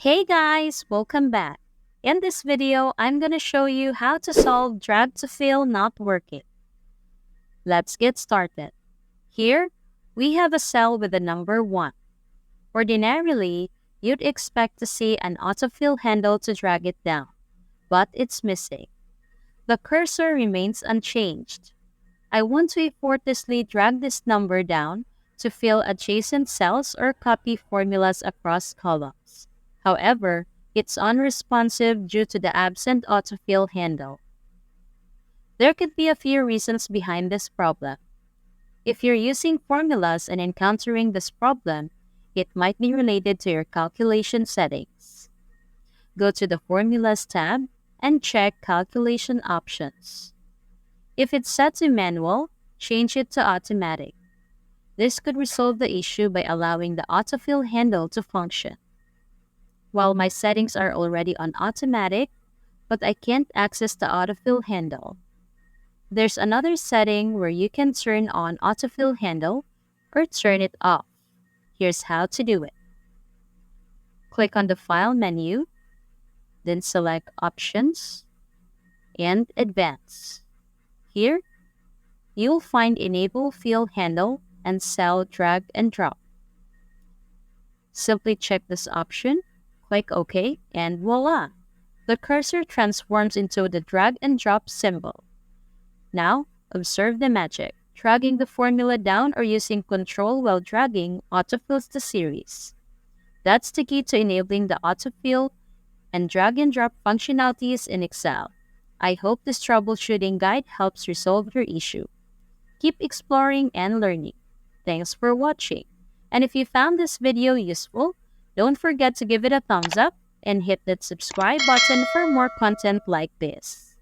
Hey guys, welcome back. In this video, I'm gonna show you how to solve drag to fill not working. Let's get started. Here, we have a cell with the number 1. Ordinarily, you'd expect to see an autofill handle to drag it down, but it's missing. The cursor remains unchanged. I want to effortlessly drag this number down to fill adjacent cells or copy formulas across columns. However, it's unresponsive due to the absent autofill handle. There could be a few reasons behind this problem. If you're using formulas and encountering this problem, it might be related to your calculation settings. Go to the Formulas tab and check Calculation Options. If it's set to manual, change it to automatic. This could resolve the issue by allowing the autofill handle to function. While my settings are already on automatic, but I can't access the autofill handle. There's another setting where you can turn on autofill handle or turn it off. Here's how to do it. Click on the File menu, then select Options and Advanced. Here, you'll find Enable Fill Handle and Cell Drag and Drop. Simply check this option, click OK, and voila! The cursor transforms into the drag and drop symbol. Now, observe the magic. Dragging the formula down or using Control while dragging autofills the series. That's the key to enabling the autofill and drag and drop functionalities in Excel. I hope this troubleshooting guide helps resolve your issue. Keep exploring and learning. Thanks for watching. And if you found this video useful, don't forget to give it a thumbs up and hit that subscribe button for more content like this.